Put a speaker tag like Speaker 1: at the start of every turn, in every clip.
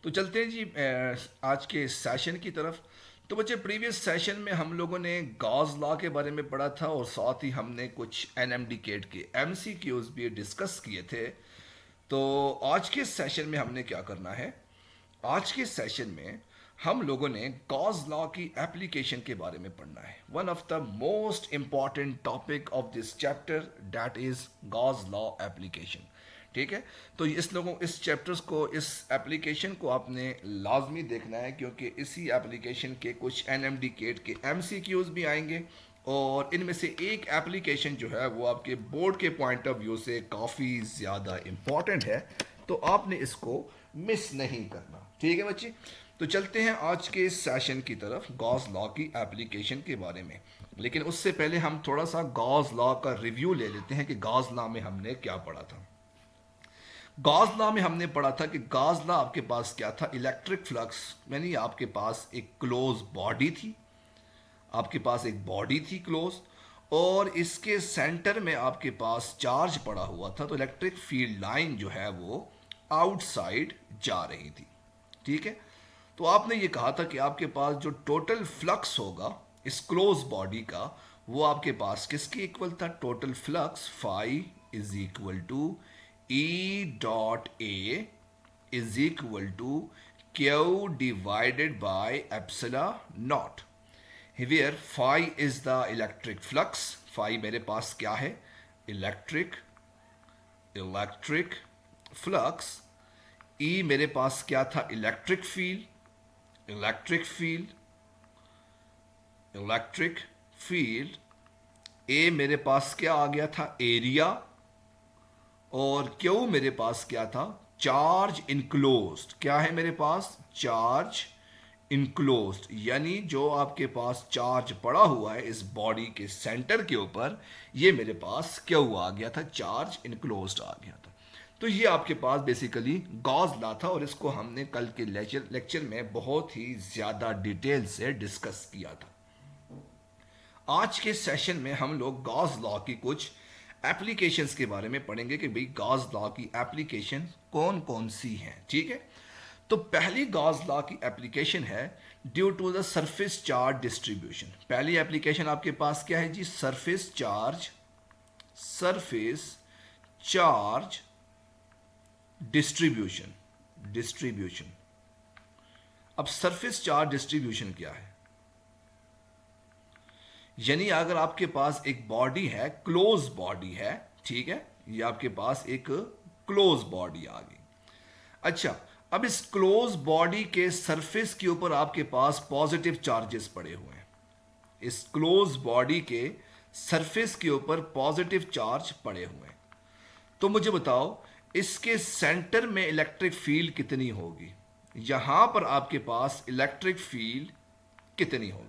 Speaker 1: तो चलते हैं जी आज के सेशन की तरफ। तो बच्चे, प्रीवियस सेशन में हम लोगों ने गॉस लॉ के बारे में पढ़ा था और साथ ही हमने कुछ एनएमडी केट के एमसीक्यूज भी डिस्कस किए थे। तो आज के सेशन में हमने क्या करना है, आज के सेशन में हम लोगों ने गॉस लॉ की एप्लीकेशन के बारे में पढ़ना है। One of the most important topic of this chapter, that is Gauss law application. ठीक है, तो इस चैप्टर्स को, इस एप्लीकेशन को आपने लाजमी देखना है, क्योंकि इसी एप्लीकेशन के कुछ एनएमडी केट के एमसीक्यूज भी आएंगे और इनमें से एक एप्लीकेशन जो है वो आपके बोर्ड के पॉइंट ऑफ व्यू से काफ़ी ज़्यादा इम्पॉर्टेंट है। तो आपने इसको मिस नहीं करना। ठीक है बच्चे, तो चलते हैं आज के सेशन की तरफ, गॉस लॉ की एप्लीकेशन के बारे में। लेकिन उससे पहले हम थोड़ा सा गॉस लॉ का रिव्यू ले लेते हैं कि गॉस लॉ में हमने क्या पढ़ा था। गॉस लॉ में हमने पढ़ा था कि गॉस लॉ आपके पास क्या था, इलेक्ट्रिक फ्लक्स, यानी आपके पास एक क्लोज बॉडी थी, आपके पास एक बॉडी थी क्लोज, और इसके सेंटर में आपके पास चार्ज पड़ा हुआ था। तो इलेक्ट्रिक फील्ड लाइन जो है वो आउटसाइड जा रही थी। ठीक है, तो आपने ये कहा था कि आपके पास जो टोटल फ्लक्स होगा इस क्लोज बॉडी का, वो आपके पास किसके इक्वल था, total flux phi is equal to E dot A is equal to Q divided by epsilon naught, where phi is the electric flux. Phi मेरे पास क्या है, इलेक्ट्रिक इलेक्ट्रिक फ्लक्स। ई मेरे पास क्या था, electric field electric field electric field. ए मेरे पास क्या आ गया था, एरिया। और क्यू मेरे पास क्या था, चार्ज इनक्लोज्ड। क्या है मेरे पास, चार्ज इनक्लोज्ड, यानी जो आपके पास चार्ज पड़ा हुआ है इस बॉडी के सेंटर के ऊपर, ये मेरे पास क्यू आ गया था, चार्ज इनक्लोज्ड आ गया था। तो ये आपके पास बेसिकली गॉस लॉ था और इसको हमने कल के लेक्चर में बहुत ही ज़्यादा डिटेल से डिस्कस किया था। आज के सेशन में हम लोग गॉस लॉ की कुछ एप्लीकेशंस के बारे में पढ़ेंगे कि भाई गॉस लॉ की एप्लीकेशन कौन कौन सी हैं। ठीक है, तो पहली गॉस लॉ की एप्लीकेशन है due to the surface charge distribution. पहली एप्लीकेशन आपके पास क्या है जी, सरफेस चार्ज डिस्ट्रीब्यूशन डिस्ट्रीब्यूशन। अब सरफेस चार्ज डिस्ट्रीब्यूशन क्या है, यानी अगर आपके पास एक बॉडी है, क्लोज बॉडी है, ठीक है, ये आपके पास एक क्लोज बॉडी आ गई। अच्छा, अब इस क्लोज बॉडी के सरफेस के ऊपर आपके पास पॉजिटिव चार्जेस पड़े हुए हैं। इस क्लोज बॉडी के सरफेस के ऊपर पॉजिटिव चार्ज पड़े हुए हैं। तो मुझे बताओ, इसके सेंटर में इलेक्ट्रिक फील्ड कितनी होगी, यहां पर आपके पास इलेक्ट्रिक फील्ड कितनी होगी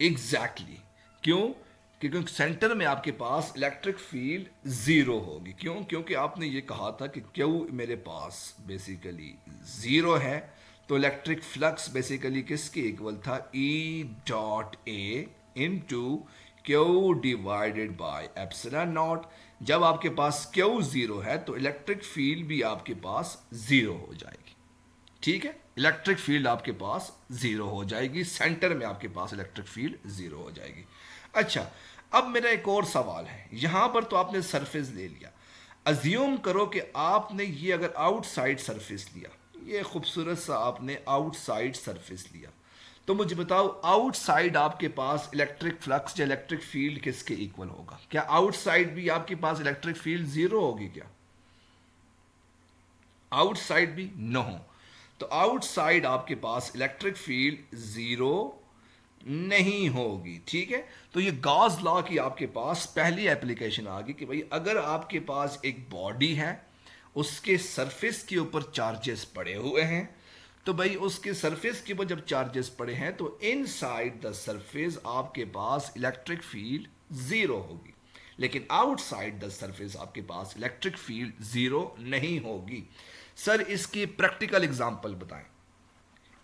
Speaker 1: एग्जैक्टली क्यों, क्योंकि सेंटर में आपके पास इलेक्ट्रिक फील्ड जीरो होगी। क्यों, क्योंकि आपने ये कहा था कि क्यू मेरे पास बेसिकली जीरो है, तो इलेक्ट्रिक फ्लक्स बेसिकली किसके इक्वल था, ई dot A into Q divided by epsilon not. जब आपके पास क्यू जीरो है तो इलेक्ट्रिक फील्ड भी आपके पास जीरो हो जाएगी। ठीक है, इलेक्ट्रिक फील्ड आपके पास जीरो हो जाएगी, सेंटर में आपके पास इलेक्ट्रिक फील्ड जीरो हो जाएगी। अच्छा, अब मेरा एक और सवाल है, यहां पर तो आपने सरफेस ले लिया, अज्यूम करो कि आपने ये अगर आउटसाइड सरफेस लिया, ये खूबसूरत सा आपने आउटसाइड सरफेस लिया, तो मुझे बताओ आउटसाइड आपके पास इलेक्ट्रिक फ्लक्स या इलेक्ट्रिक फील्ड किसके इक्वल होगा। क्या आउटसाइड भी आपके पास इलेक्ट्रिक फील्ड जीरो होगी क्या, आउटसाइड भी नो हो। तो आउटसाइड आपके पास इलेक्ट्रिक फील्ड जीरो नहीं होगी। ठीक है, तो ये गॉस लॉ की आपके पास पहली एप्लीकेशन आ गई कि भाई अगर आपके पास एक बॉडी है, उसके सरफेस के ऊपर चार्जेस पड़े हुए हैं, तो भाई उसके सरफेस के ऊपर जब चार्जेस पड़े हैं तो इनसाइड द सरफेस आपके पास इलेक्ट्रिक फील्ड जीरो होगी, लेकिन आउटसाइड द सरफेस आपके पास इलेक्ट्रिक फील्ड जीरो नहीं होगी। सर इसकी प्रैक्टिकल एग्जांपल बताएं,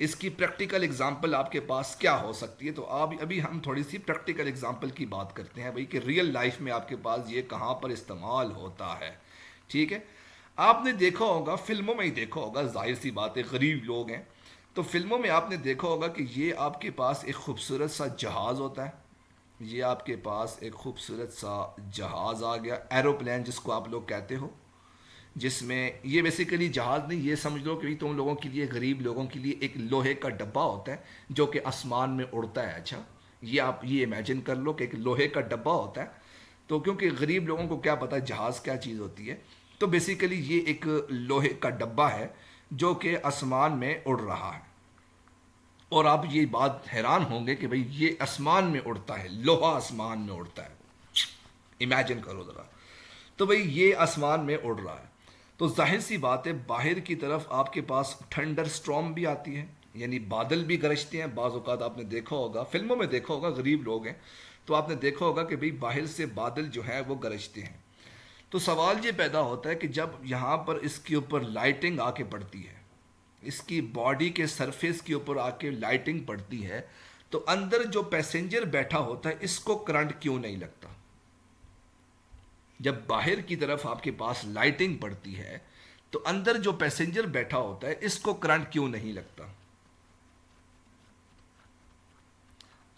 Speaker 1: इसकी प्रैक्टिकल एग्जांपल आपके पास क्या हो सकती है। तो आप अभी हम थोड़ी सी प्रैक्टिकल एग्जांपल की बात करते हैं भाई कि रियल लाइफ में आपके पास ये कहाँ पर इस्तेमाल होता है। ठीक है, आपने देखा होगा, फिल्मों में ही देखा होगा, जाहिर सी बात है गरीब लोग हैं, तो फिल्मों में आपने देखा होगा कि ये आपके पास एक खूबसूरत सा जहाज़ होता है, ये आपके पास एक खूबसूरत सा जहाज़ आ गया, एरोप्लेन जिसको आप लोग कहते हो, जिसमें ये बेसिकली जहाज़ नहीं, ये समझ लो कि तुम लोगों के लिए, गरीब लोगों के लिए एक लोहे का डब्बा होता है जो कि आसमान में उड़ता है। अच्छा, ये आप ये इमेजिन कर लो कि एक लोहे का डब्बा होता है। तो क्योंकि गरीब लोगों को क्या पता है जहाज़ क्या चीज़ होती है, तो बेसिकली ये एक लोहे का डब्बा है जो कि आसमान में उड़ रहा है। और आप ये बात हैरान होंगे कि भाई ये आसमान में उड़ता है, लोहा आसमान में उड़ता है, इमेजिन करो ज़रा। तो भाई ये आसमान में उड़ रहा है, तो जाहिर सी बात है बाहर की तरफ आपके पास थंडर स्टॉर्म भी आती है, यानी बादल भी गरजते हैं। बाज़ औक़ात आपने देखा होगा, फिल्मों में देखा होगा, गरीब लोग हैं तो आपने देखा होगा कि भाई बाहर से बादल जो है वो गरजते हैं। तो सवाल ये पैदा होता है कि जब यहाँ पर इसके ऊपर लाइटिंग आके पड़ती है, इसकी बॉडी के सरफेस के ऊपर आके लाइटिंग पड़ती है, तो अंदर जो पैसेंजर बैठा होता है इसको करंट क्यों नहीं लगता? जब बाहर की तरफ आपके पास लाइटिंग पड़ती है तो अंदर जो पैसेंजर बैठा होता है इसको करंट क्यों नहीं लगता?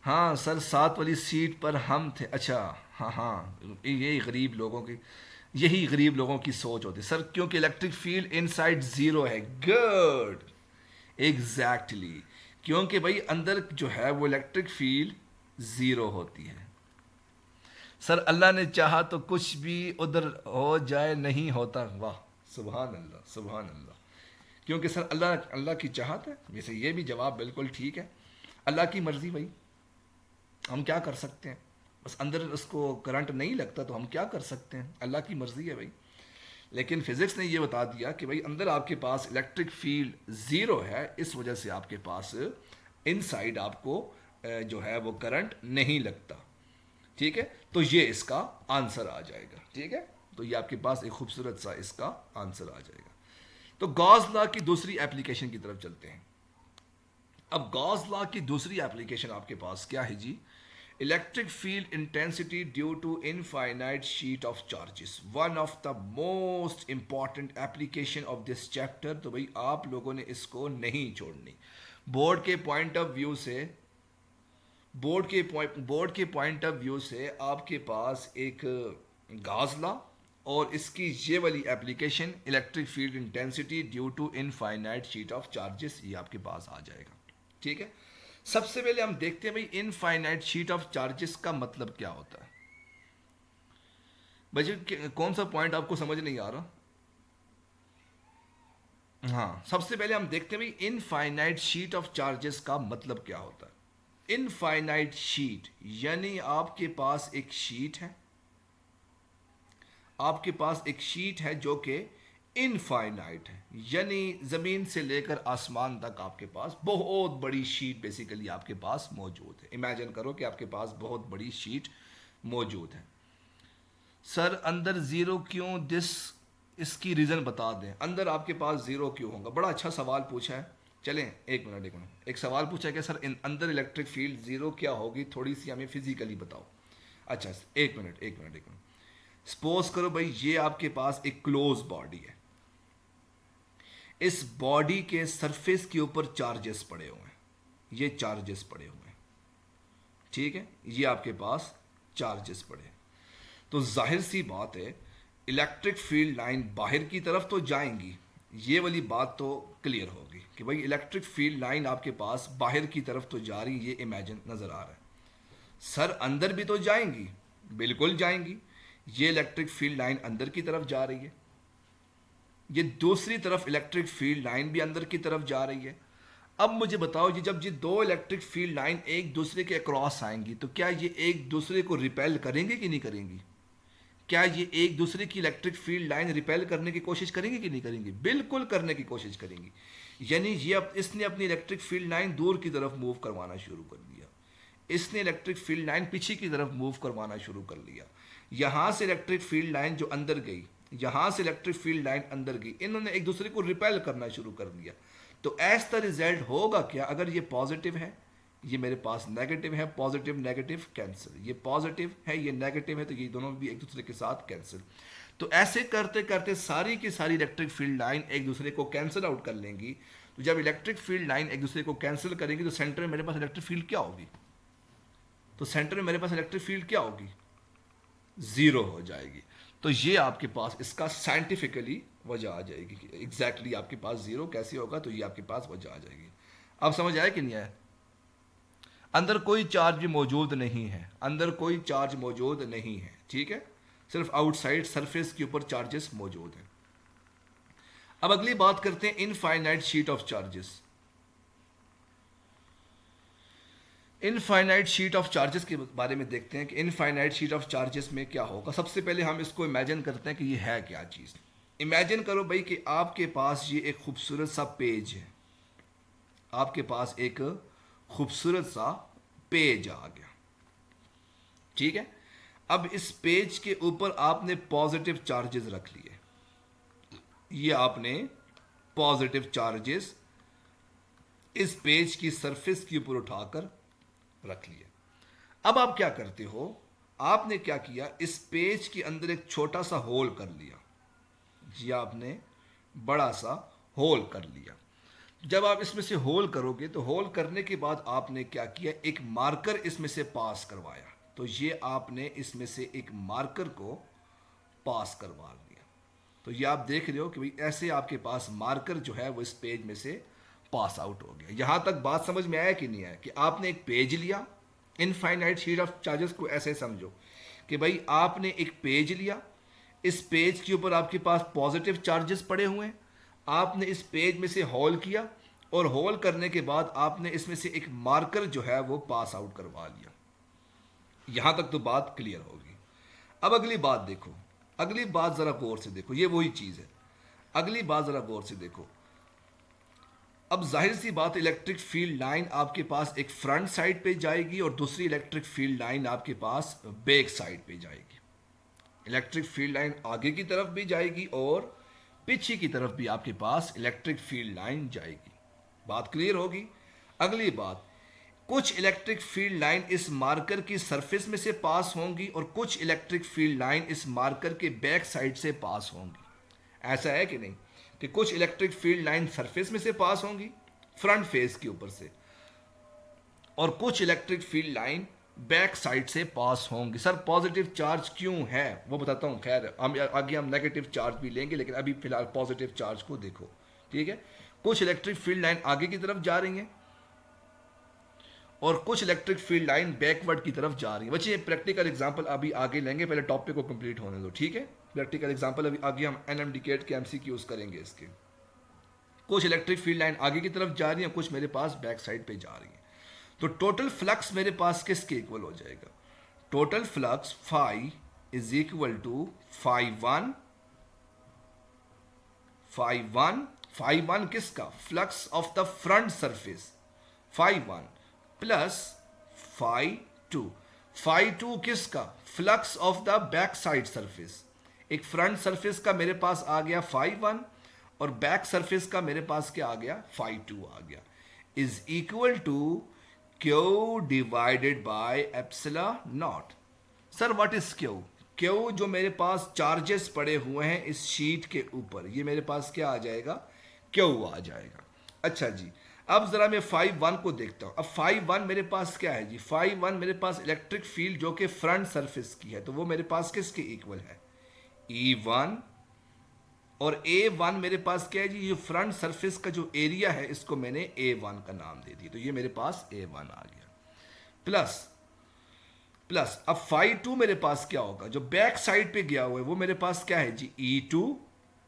Speaker 1: हाँ सर, साथ वाली सीट पर हम थे। अच्छा, हाँ हाँ, यही गरीब लोगों की सोच होती है सर, क्योंकि इलेक्ट्रिक फील्ड इनसाइड ज़ीरो है। Good, exactly exactly. क्योंकि भाई अंदर जो है वो इलेक्ट्रिक फील्ड ज़ीरो होती है। सर अल्लाह ने चाहा तो कुछ भी उधर हो जाए, नहीं होता। वाह, सुभान अल्लाह, सुभान अल्लाह। क्योंकि सर अल्लाह अल्लाह की चाहत है। वैसे ये भी जवाब बिल्कुल ठीक है, अल्लाह की मर्ज़ी भाई, हम क्या कर सकते हैं? बस अंदर उसको करंट नहीं लगता तो हम क्या कर सकते हैं, अल्लाह की मर्ज़ी है भाई। लेकिन फिज़िक्स ने ये बता दिया कि भाई अंदर आपके पास इलेक्ट्रिक फील्ड ज़ीरो है, इस वजह से आपके पास इनसाइड आपको जो है वो करंट नहीं लगता। ठीक है, तो ये इसका आंसर आ जाएगा। ठीक है, तो ये आपके पास एक खूबसूरत सा इसका आंसर आ जाएगा। तो गॉस लॉ की दूसरी एप्लीकेशन की तरफ चलते हैं। अब गॉस लॉ की दूसरी एप्लीकेशन आपके पास क्या है जी? Electric field intensity due to infinite sheet of charges, one of the most important application of this chapter. तो भाई आप लोगों ने इसको नहीं छोड़नी। बोर्ड के पॉइंट ऑफ व्यू से, बोर्ड के पॉइंट ऑफ व्यू से आपके पास एक गॉस लॉ और इसकी ये वाली application electric field intensity due to infinite sheet of charges, ये आपके पास आ जाएगा। ठीक है, सबसे पहले हम देखते हैं भाई इनफाइनाइट शीट ऑफ चार्जेस का मतलब क्या होता है। भाई कौन सा पॉइंट आपको समझ नहीं आ रहा? हाँ, सबसे पहले हम देखते हैं भाई इनफाइनाइट शीट ऑफ चार्जेस का मतलब क्या होता है। इनफाइनाइट शीट यानी आपके पास एक शीट है, आपके पास एक शीट है जो कि इनफाइनाइट है, यानी ज़मीन से लेकर आसमान तक आपके पास बहुत बड़ी शीट बेसिकली आपके पास मौजूद है। इमेजिन करो कि आपके पास बहुत बड़ी शीट मौजूद है। सर अंदर ज़ीरो क्यों? इसकी रीज़न बता दें, अंदर आपके पास ज़ीरो क्यों होगा? बड़ा अच्छा सवाल पूछा है। चलें, एक मिनट, एक सवाल पूछा है कि सर अंदर इलेक्ट्रिक फील्ड ज़ीरो क्या होगी, थोड़ी सी हमें फिजिकली बताओ। अच्छा, एक मिनट। सपोज करो भाई ये आपके पास एक क्लोज बॉडी है, इस बॉडी के सरफेस के ऊपर चार्जेस पड़े हुए हैं, ये चार्जेस पड़े हुए हैं। ठीक है, ये आपके पास चार्जेस पड़े हैं, तो जाहिर सी बात है इलेक्ट्रिक फील्ड लाइन बाहर की तरफ तो जाएंगी, ये वाली बात तो क्लियर होगी कि भाई इलेक्ट्रिक फील्ड लाइन आपके पास बाहर की तरफ तो जा रही, ये इमेजिन नज़र आ रहा है। सर अंदर भी तो जाएंगी, बिल्कुल जाएंगी, ये इलेक्ट्रिक फील्ड लाइन अंदर की तरफ जा रही है, ये दूसरी तरफ इलेक्ट्रिक फील्ड लाइन भी अंदर की तरफ जा रही है। अब मुझे बताओ जी, जब ये दो इलेक्ट्रिक फील्ड लाइन एक दूसरे के अक्रॉस आएंगी तो क्या ये एक दूसरे को रिपेल करेंगे कि नहीं करेंगी? क्या ये एक दूसरे की इलेक्ट्रिक फील्ड लाइन रिपेल करने की कोशिश करेंगे कि नहीं करेंगी? बिल्कुल करने की कोशिश करेंगी। यानी ये इसने अपनी इलेक्ट्रिक फील्ड लाइन दूर की तरफ मूव करवाना शुरू कर दिया, इसने इलेक्ट्रिक फील्ड लाइन पीछे की तरफ मूव करवाना शुरू कर लिया। यहाँ से इलेक्ट्रिक फील्ड लाइन जो अंदर गई, यहाँ से इलेक्ट्रिक फील्ड लाइन अंदर गई, इन्होंने एक दूसरे को रिपेल करना शुरू कर दिया। तो एज द रिजल्ट होगा क्या? अगर ये पॉजिटिव है, ये मेरे पास नेगेटिव है, पॉजिटिव नेगेटिव कैंसिल, ये पॉजिटिव है ये नेगेटिव है, तो ये दोनों भी एक दूसरे के साथ कैंसिल। तो ऐसे करते करते सारी की सारी इलेक्ट्रिक फील्ड लाइन एक दूसरे को कैंसिल आउट कर लेंगी। तो जब इलेक्ट्रिक फील्ड लाइन एक दूसरे को कैंसिल करेंगी तो सेंटर में मेरे पास इलेक्ट्रिक फील्ड क्या होगी? तो सेंटर में मेरे पास इलेक्ट्रिक फील्ड क्या होगी? जीरो हो जाएगी। तो ये आपके पास इसका साइंटिफिकली वजह आ जाएगी कि एग्जैक्टली आपके पास जीरो कैसे होगा, तो ये आपके पास वजह आ जाएगी। अब समझ आया कि नहीं आया? अंदर कोई चार्ज भी मौजूद नहीं है, अंदर कोई चार्ज मौजूद नहीं है, ठीक है, सिर्फ आउटसाइड सरफेस के ऊपर चार्जेस मौजूद हैं। अब अगली बात करते हैं infinite sheet of charges. Infinite sheet of charges के बारे में देखते हैं कि इनफाइनाइट शीट ऑफ चार्जेस में क्या होगा। सबसे पहले हम इसको इमेजिन करते हैं कि ये है क्या चीज़। इमेजिन करो भाई कि आपके पास ये एक खूबसूरत सा पेज है, आपके पास एक खूबसूरत सा पेज आ गया, ठीक है। अब इस पेज के ऊपर आपने पॉजिटिव चार्जेस रख लिए, ये आपने पॉजिटिव चार्जेस इस पेज की सरफेस के ऊपर उठाकर रख लिए। अब आप क्या करते हो, आपने क्या किया, इस पेज के अंदर एक छोटा सा होल कर लिया, जी आपने बड़ा सा होल कर लिया। जब आप इसमें से होल करोगे तो होल करने के बाद आपने क्या किया, एक मार्कर इसमें से पास करवाया। तो ये आपने इसमें से एक मार्कर को पास करवा दिया। तो ये आप देख रहे हो कि भाई ऐसे आपके पास मार्कर जो है वो इस पेज में से पास आउट हो गया। यहां तक बात समझ में आया कि नहीं आया? कि आपने एक पेज लिया, इनफाइनाइट शीट ऑफ चार्जेस को ऐसे समझो कि भाई आपने एक पेज लिया, इस पेज के ऊपर आपके पास पॉजिटिव चार्जेस पड़े हुए हैं, आपने इस पेज में से होल किया और होल करने के बाद आपने इसमें से एक मार्कर जो है वो पास आउट करवा लिया। यहां तक तो बात क्लियर होगी। अब अगली बात देखो, अगली बात जरा गौर से देखो, ये वही चीज है। अगली बात जरा गौर से देखो। अब जाहिर सी बात, इलेक्ट्रिक फील्ड लाइन आपके पास एक फ्रंट साइड पे जाएगी और दूसरी इलेक्ट्रिक फील्ड लाइन आपके पास बैक साइड पे जाएगी। इलेक्ट्रिक फील्ड लाइन आगे की तरफ भी जाएगी और पीछे की तरफ भी आपके पास इलेक्ट्रिक फील्ड लाइन जाएगी। बात क्लियर होगी। अगली बात, कुछ इलेक्ट्रिक फील्ड लाइन इस मार्कर की सरफेस में से पास होंगी और कुछ इलेक्ट्रिक फील्ड लाइन इस मार्कर के बैक साइड से पास होंगी। ऐसा है कि नहीं कि कुछ इलेक्ट्रिक फील्ड लाइन सरफेस में से पास होंगी फ्रंट फेस के ऊपर से, और कुछ electric field line back side से पास होंगी। सर पॉजिटिव चार्ज क्यों है वो बताता हूं, खैर हम आगे हम नेगेटिव चार्ज भी लेंगे, लेकिन अभी फिलहाल पॉजिटिव चार्ज को देखो, ठीक है। कुछ इलेक्ट्रिक फील्ड लाइन आगे की तरफ जा रही हैं और कुछ इलेक्ट्रिक फील्ड लाइन बैकवर्ड की तरफ जा रही है। बच्चे प्रैक्टिकल एग्जांपल अभी आगे लेंगे, पहले टॉपिक को कंप्लीट होने दो, ठीक है। प्रैक्टिकल एग्जांपल अभी आगे हम एनएमडीकेट के एमसीक्यूज करेंगे इसके। कुछ इलेक्ट्रिक फील्ड लाइन आगे की तरफ जा रही है, कुछ मेरे पास बैक साइड पे जा रही है। तो टोटल फ्लक्स मेरे पास किसके इक्वल हो जाएगा? Total flux phi is equal to phi one किसका? Flux of the front surface phi one plus phi two किसका? Flux of the back side surface. एक फ्रंट सरफेस का मेरे पास आ गया फाई वन और बैक सरफेस का मेरे पास क्या आ गया? फाई टू आ गया, is equal to Q divided by epsilon naught. Sir what is Q? Q जो मेरे पास चार्जेस पड़े हुए हैं इस शीट के ऊपर, ये मेरे पास क्या आ जाएगा? क्यू आ जाएगा। अच्छा जी, अब जरा मैं फाई वन को देखता हूं। अब फाई वन मेरे पास क्या है जी? फाई वन मेरे पास इलेक्ट्रिक फील्ड जो कि फ्रंट सरफेस की है, तो वो मेरे पास किसके इक्वल है? E1। और A1 मेरे पास क्या है जी? ये फ्रंट सरफेस का जो एरिया है इसको मैंने A1 का नाम दे दिया, तो ये मेरे पास A1 आ गया। प्लस अब फाई टू मेरे पास क्या होगा? जो बैक साइड पे गया हुआ है वो मेरे पास क्या है जी? E2।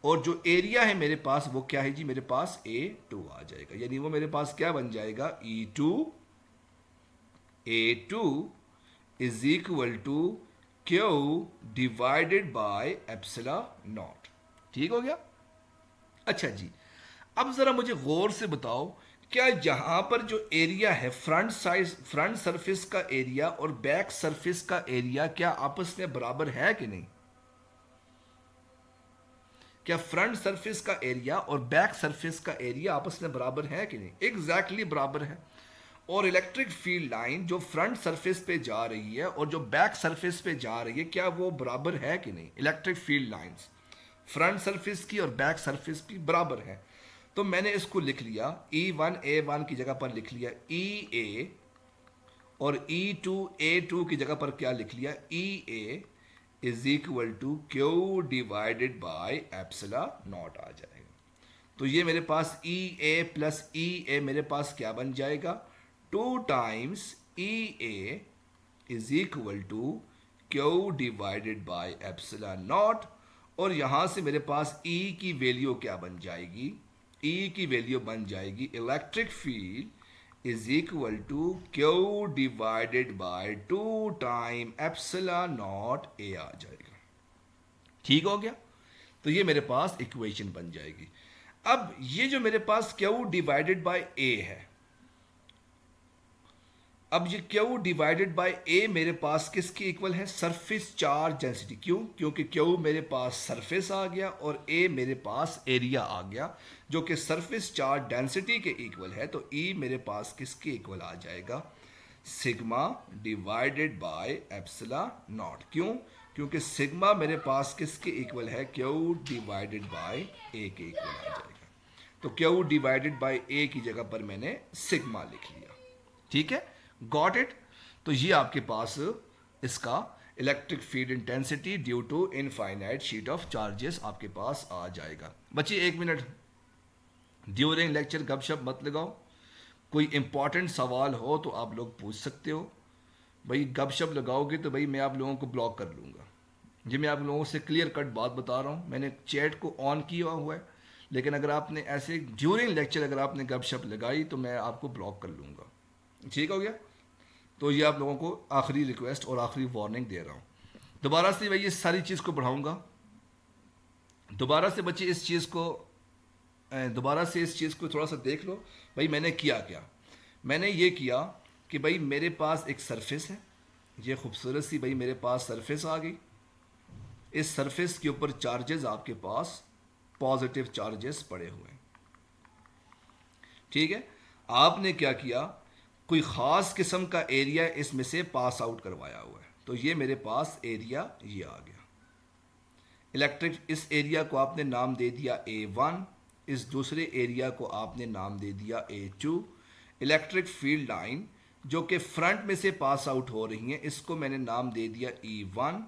Speaker 1: और जो एरिया है मेरे पास वो क्या है जी? मेरे पास A2 आ जाएगा। यानी वो मेरे पास क्या बन जाएगा? A2 is equal to Q divided by epsilon naught. ठीक हो गया? अच्छा जी, अब जरा मुझे गौर से बताओ, क्या यहां पर जो एरिया है फ्रंट सरफेस का एरिया और बैक सरफेस का एरिया क्या आपस में बराबर है कि नहीं? क्या फ्रंट सरफेस का एरिया और बैक सरफेस का एरिया आपस में बराबर है कि नहीं? एग्जैक्टली बराबर है। और इलेक्ट्रिक फील्ड लाइन जो फ्रंट सरफेस पे जा रही है और जो बैक सरफेस पे जा रही है, क्या वो बराबर है कि नहीं? Electric field lines front surface की और बैक सरफेस की बराबर है। तो मैंने इसको लिख लिया, E1 A1 की जगह पर लिख लिया EA, और E2 A2 की जगह पर क्या लिख लिया, EA is equal to Q divided by epsilon naught आ जाएगा। तो ये मेरे पास EA प्लस EA मेरे पास क्या बन जाएगा, 2 times EA is equal to Q divided by epsilon naught. और यहां से मेरे पास E की वैल्यू क्या बन जाएगी, E की वैल्यू बन जाएगी electric field is equal to Q divided by 2 time epsilon naught A आ जाएगा। ठीक हो गया? तो ये मेरे पास इक्वेशन बन जाएगी। अब ये जो मेरे पास Q डिवाइडेड बाय A है, अब ये Q डिवाइडेड बाय A मेरे पास किसके इक्वल है, सरफेस चार्ज डेंसिटी। क्यों? क्योंकि Q मेरे पास सरफेस आ गया और A मेरे पास एरिया आ गया जो कि सरफेस चार्ज डेंसिटी के इक्वल है। तो E मेरे पास किसके इक्वल आ जाएगा, sigma divided by epsilon not. क्यों? क्योंकि सिग्मा मेरे पास किसके इक्वल है, Q डिवाइडेड बाय A के इक्वल आ जाएगा। तो Q डिवाइडेड बाय A की जगह पर मैंने सिग्मा लिख लिया। ठीक है, गॉट इट? तो ये आपके पास इसका electric field intensity due to infinite sheet of charges आपके पास आ जाएगा। बच्चे 1 मिनट, ड्यूरिंग लेक्चर गपशप मत लगाओ। कोई इंपॉर्टेंट सवाल हो तो आप लोग पूछ सकते हो। भाई गपशप लगाओगे तो भाई मैं आप लोगों को ब्लॉक कर लूँगा। ये मैं आप लोगों से क्लियर कट बात बता रहा हूँ। मैंने चैट को ऑन किया हुआ है, लेकिन अगर आपने ऐसे ड्यूरिंग लेक्चर अगर आपने गपशप लगाई तो मैं आपको ब्लॉक कर लूँगा। ठीक हो गया? तो ये आप लोगों को आखिरी रिक्वेस्ट और आखिरी वार्निंग दे रहा हूँ। दोबारा से भाई ये सारी चीज़ को बढ़ाऊँगा। दोबारा से बच्चे इस चीज़ को थोड़ा सा देख लो। भाई मैंने किया क्या, मैंने ये किया कि भाई मेरे पास एक सरफेस है, ये खूबसूरत सी भाई मेरे पास सरफेस आ गई। इस सरफेस के ऊपर चार्जेस आपके पास पॉजिटिव चार्जेस पड़े हुए हैं। ठीक है, आपने क्या किया, कोई ख़ास किस्म का एरिया इसमें से पास आउट करवाया हुआ है। तो ये मेरे पास एरिया ये आ गया इलेक्ट्रिक। इस एरिया को आपने नाम दे दिया A1, इस दूसरे एरिया को आपने नाम दे दिया A2। इलेक्ट्रिक फील्ड लाइन जो कि फ्रंट में से पास आउट हो रही हैं, इसको मैंने नाम दे दिया E1,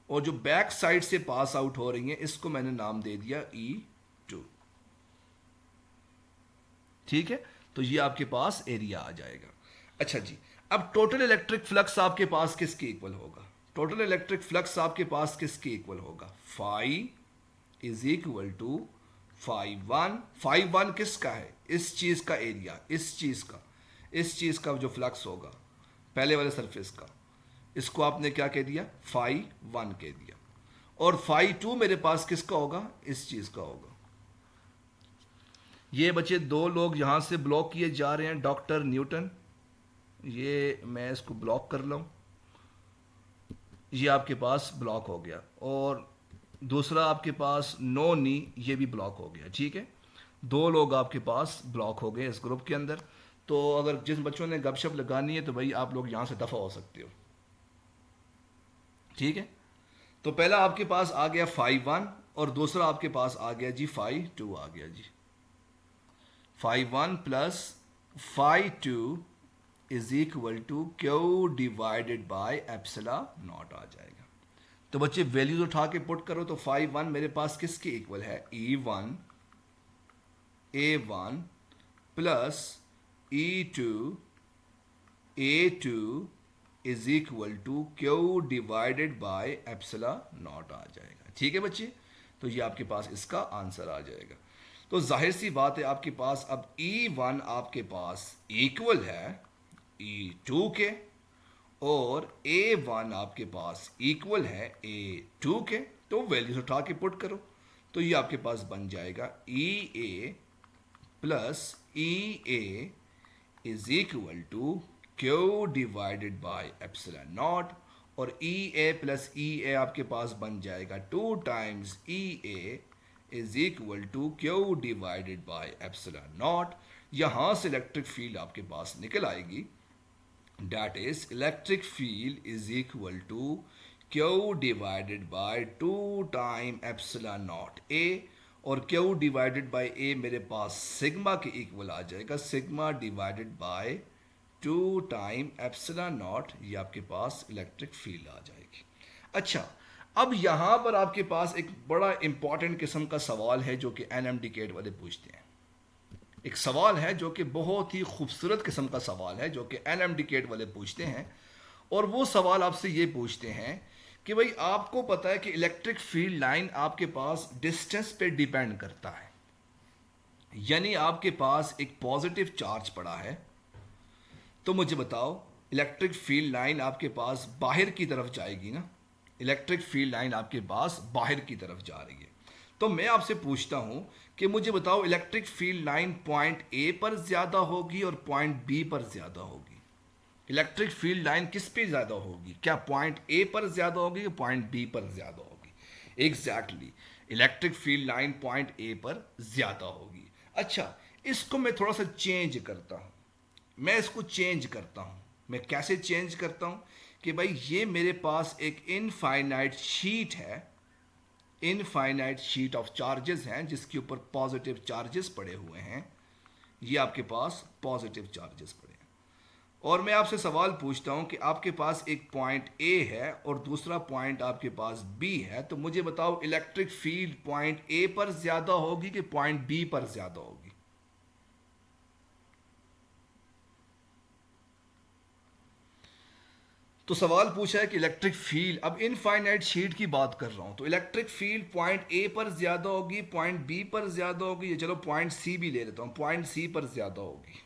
Speaker 1: और जो बैक साइड से पास आउट हो रही हैं इसको मैंने नाम दे दिया E2। ठीक है, तो ये आपके पास एरिया आ जाएगा। अच्छा जी, अब टोटल इलेक्ट्रिक फ्लक्स आपके पास किसके इक्वल होगा, टोटल इलेक्ट्रिक फ्लक्स आपके पास किसके इक्वल होगा, phi is equal to phi one किसका है, इस चीज का एरिया, इस चीज का जो फ्लक्स होगा पहले वाले सरफेस का, इसको आपने क्या कह दिया, फाई वन कह दिया। और फाई टू मेरे पास किसका होगा, इस चीज का होगा। ये बच्चे 2 लोग यहां से ब्लॉक किए जा रहे हैं, डॉक्टर न्यूटन, ये मैं इसको ब्लॉक कर लूँ, ये आपके पास ब्लॉक हो गया। और दूसरा आपके पास नो नी, ये भी ब्लॉक हो गया। ठीक है, 2 लोग आपके पास ब्लॉक हो गए इस ग्रुप के अंदर। तो अगर जिन बच्चों ने गपशप लगानी है तो भाई आप लोग यहां से दफा हो सकते हो। ठीक है, तो पहला आपके पास आ गया फाई वन और दूसरा आपके पास आ गया जी फाई टू आ गया जी। Phi one plus phi two is equal to Q divided by epsilon naught आ जाएगा। तो बच्चे वैल्यूज उठा के पुट करो तो फाई वन मेरे पास किसके इक्वल है, E1 A1 plus E2 A2 is equal to Q divided by epsilon naught आ जाएगा। ठीक है बच्चे, तो ये आपके पास इसका आंसर आ जाएगा। तो जाहिर सी बात है आपके पास अब E1 आपके पास इक्वल है E2 के, और A1 आपके पास इक्वल है A2 के। तो वैल्यूज उठा के पुट करो तो ये आपके पास बन जाएगा EA plus EA is equal to Q divided by epsilon naught, और EA प्लस EA आपके पास बन जाएगा 2 times EA is equal to Q divided by epsilon naught. यहां से इलेक्ट्रिक फील्ड आपके पास निकल आएगी, that is electric field is equal to Q divided by 2 time epsilon naught A, और Q डिवाइडेड बाय A मेरे पास सिग्मा के equal आ जाएगा, sigma divided by 2 time epsilon not, ये आपके पास इलेक्ट्रिक फील्ड आ जाएगी। अच्छा, अब यहां पर आपके पास एक बड़ा इंपॉर्टेंट किस्म का सवाल है जो कि एनएमडी केट वाले पूछते हैं। एक सवाल है जो कि बहुत ही खूबसूरत किस्म का सवाल है जो कि एनएमडी केट वाले पूछते हैं, और वो सवाल आपसे ये पूछते हैं कि भाई आपको पता है कि इलेक्ट्रिक फील्ड लाइन आपके पास डिस्टेंस पे डिपेंड करता है, यानी आपके पास एक पॉजिटिव चार्ज पड़ा है, तो मुझे बताओ इलेक्ट्रिक फील्ड लाइन आपके पास बाहर की तरफ जाएगी ना, इलेक्ट्रिक फील्ड लाइन आपके पास बाहर की तरफ जा रही है। तो मैं आपसे पूछता हूं कि मुझे बताओ electric field line point A पर ज्यादा होगी और पॉइंट बी पर ज्यादा होगी? इलेक्ट्रिक फील्ड लाइन किस पे ज्यादा होगी? क्या पॉइंट ए पर ज्यादा होगी या पॉइंट बी पर ज्यादा होगी? Exactly, electric field line point A पर ज्यादा होगी। अच्छा, इसको मैं थोड़ा सा चेंज करता हूं, मैं इसको चेंज करता हूं। मैं कैसे चेंज करता हूं कि भाई ये मेरे पास एक इनफाइनाइट शीट है, इनफाइनाइट शीट ऑफ चार्जेस हैं जिसके ऊपर पॉजिटिव चार्जेस पड़े हुए हैं, ये आपके पास पॉजिटिव चार्जेस पड़े हैं, और मैं आपसे सवाल पूछता हूं कि आपके पास एक पॉइंट ए है और दूसरा पॉइंट आपके पास बी है, तो मुझे बताओ इलेक्ट्रिक फील्ड पॉइंट ए पर ज्यादा होगी कि पॉइंट बी पर ज्यादा होगी? तो सवाल पूछा है कि इलेक्ट्रिक फील्ड, अब इनफाइनाइट शीट की बात कर रहा हूं, तो इलेक्ट्रिक फील्ड पॉइंट ए पर ज्यादा होगी, पॉइंट बी पर ज्यादा होगी, ये चलो पॉइंट सी भी ले लेता हूं, पॉइंट सी पर ज्यादा होगी।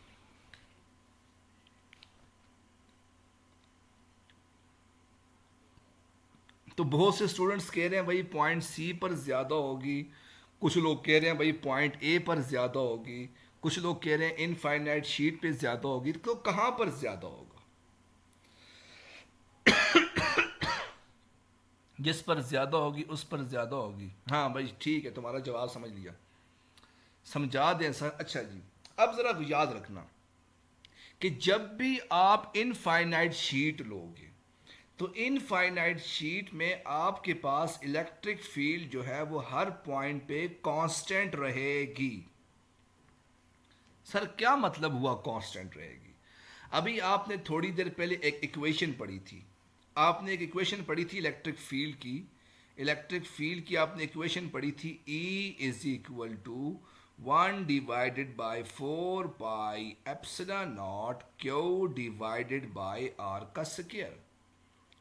Speaker 1: तो बहुत से स्टूडेंट्स कह रहे हैं भाई पॉइंट सी पर ज्यादा होगी, कुछ लोग कह रहे हैं भाई पॉइंट ए पर ज्यादा होगी, कुछ लोग कह रहे हैं इनफाइनाइट शीट पे ज्यादा होगी, तो कहां पर ज्यादा होगा? जिस पर ज्यादा होगी उस पर ज्यादा होगी। हाँ भाई ठीक है, तुम्हारा जवाब समझ लिया, समझा दें सर। अच्छा जी, अब जरा याद रखना कि जब भी आप इनफाइनाइट शीट लोगे तो इनफाइनाइट शीट में आपके पास इलेक्ट्रिक फील्ड जो है वो हर पॉइंट पे कांस्टेंट रहेगी। सर क्या मतलब हुआ कांस्टेंट रहेगी? अभी आपने थोड़ी देर पहले एक इक्वेशन पढ़ी थी, आपने एक इक्वेशन पढ़ी थी इलेक्ट्रिक फील्ड की, इलेक्ट्रिक फील्ड की आपने इक्वेशन पढ़ी थी E is equal to 1 divided by 4 pi epsilon naught Q divided by R का स्क्वायर।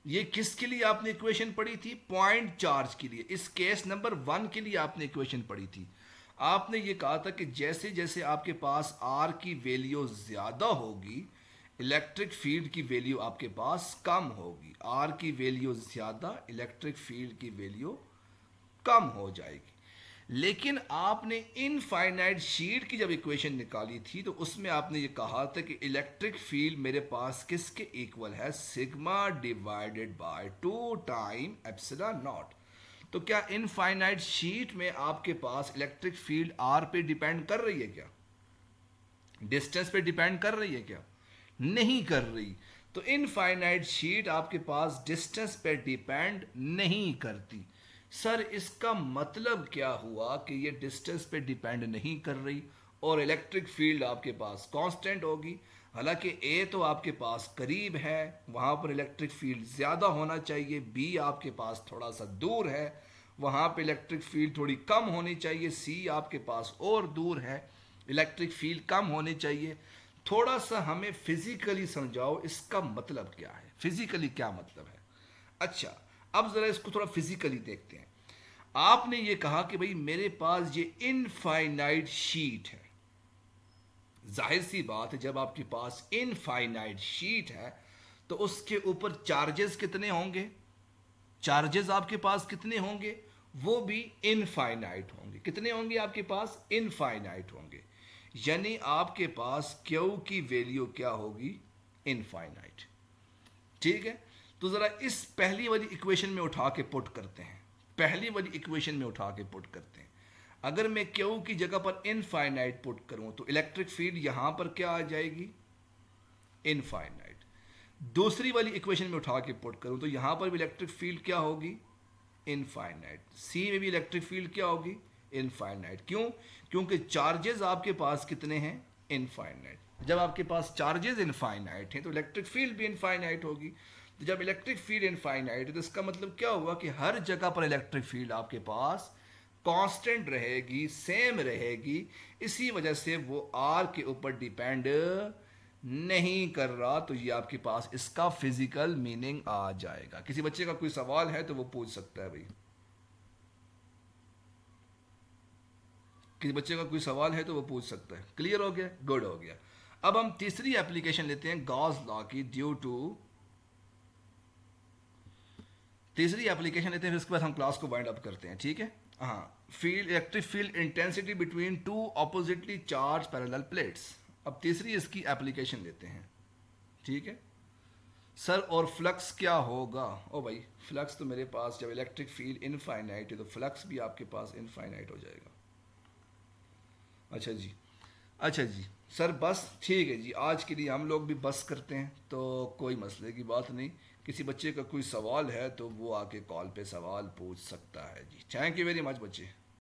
Speaker 1: ये किसके लिए आपने इक्वेशन पढ़ी थी? पॉइंट चार्ज के लिए, इस केस नंबर 1 के लिए आपने इक्वेशन पढ़ी थी। आपने ये कहा था कि जैसे जैसे आपके पास R की वैल्यू ज़्यादा होगी इलेक्ट्रिक फील्ड की वैल्यू आपके पास कम होगी, R की वैल्यू ज़्यादा इलेक्ट्रिक फील्ड की वैल्यू कम हो जाएगी। लेकिन आपने इनफाइनाइट शीट की जब इक्वेशन निकाली थी तो उसमें आपने ये कहा था कि इलेक्ट्रिक फील्ड मेरे पास किसके इक्वल है? Sigma divided by 2 time epsilon not. तो क्या इनफाइनाइट शीट में आपके पास इलेक्ट्रिक फील्ड आर पे डिपेंड कर रही है क्या? डिस्टेंस पे डिपेंड कर रही है क्या? नहीं कर रही। तो इनफाइनाइट शीट आपके पास डिस्टेंस पे डिपेंड नहीं करती। सर इसका मतलब क्या हुआ कि ये डिस्टेंस पे डिपेंड नहीं कर रही और इलेक्ट्रिक फील्ड आपके पास कांस्टेंट होगी? हालांकि ए तो आपके पास करीब है, वहां पर इलेक्ट्रिक फील्ड ज़्यादा होना चाहिए, बी आपके पास थोड़ा सा दूर है, वहां पर इलेक्ट्रिक फील्ड थोड़ी कम होनी चाहिए, सी आपके पास और दूर है, इलेक्ट्रिक फील्ड कम होनी चाहिए। थोड़ा सा हमें फिजिकली समझाओ इसका मतलब क्या है, फिजिकली क्या मतलब है? अच्छा, अब जरा इसको थोड़ा फिजिकली देखते हैं। आपने ये कहा कि भाई मेरे पास ये इनफाइनाइट शीट है, जाहिर सी बात है जब आपके पास इनफाइनाइट शीट है तो उसके ऊपर चार्जेस कितने होंगे? चार्जेस आपके पास कितने होंगे? वो भी इनफाइनाइट होंगे। कितने होंगे आपके पास? इनफाइनाइट होंगे। यानी आपके पास क्यू की वैल्यू क्या होगी? इनफाइनाइट। ठीक है, तो जरा इस पहली वाली इक्वेशन में उठा के पुट करते हैं, पहली वाली इक्वेशन में उठा के पुट करते हैं। अगर मैं क्यू की जगह पर इनफाइनाइट पुट करूं तो इलेक्ट्रिक फील्ड यहां पर क्या आ जाएगी, इनफाइनाइट। दूसरी वाली इक्वेशन में उठा के पुट करूं तो यहां पर भी इलेक्ट्रिक फील्ड क्या होगी, इनफाइनाइट। सी में भी इलेक्ट्रिक फील्ड क्या होगी, इनफाइनाइट। क्यों, क्योंकि चार्जेस आपके पास कितने हैं, इनफाइनाइट। जब आपके पास चार्जेस इनफाइनाइट हैं तो इलेक्ट्रिक फील्ड भी इनफाइनाइट होगी। तो जब इलेक्ट्रिक फील्ड इनफाइनाइट है तो इसका मतलब क्या हुआ कि हर जगह पर इलेक्ट्रिक फील्ड आपके पास कांस्टेंट रहेगी, सेम रहेगी। इसी वजह से वो आर के ऊपर डिपेंड नहीं कर रहा। तो ये आपके पास इसका फिजिकल मीनिंग आ जाएगा। किसी बच्चे का कोई सवाल है तो वो पूछ सकता है भाई। किसी बच्चे का कोई सवाल है तो वो पूछ सकता है। क्लियर हो गया, गुड हो गया। अब हम तीसरी एप्लीकेशन लेते हैं गॉस लॉ की। ड्यू टू तीसरी एप्लीकेशन लेते हैं, फिर उसके बाद हम क्लास को वाइंड अप करते हैं, ठीक है। हाँ, field, electric field intensity between two oppositely charge parallel plates. अब तीसरी इसकी एप्लीकेशन लेते हैं, ठीक है। सर और फ्लक्स क्या होगा, ओ भाई फ्लक्स तो मेरे पास जब इलेक्ट्रिक फील्ड इनफाइनाइट है तो फ्लक्स भी आपके पास इनफाइनाइट हो जाएगा। अच्छा जी, अच्छा जी सर, बस ठीक है जी, आज के लिए हम लोग भी बस करते हैं। तो कोई मसले की बात नहीं। किसी बच्चे का कोई सवाल है तो वो आके कॉल पे सवाल पूछ सकता है जी। थैंक यू वेरी मच बच्चे।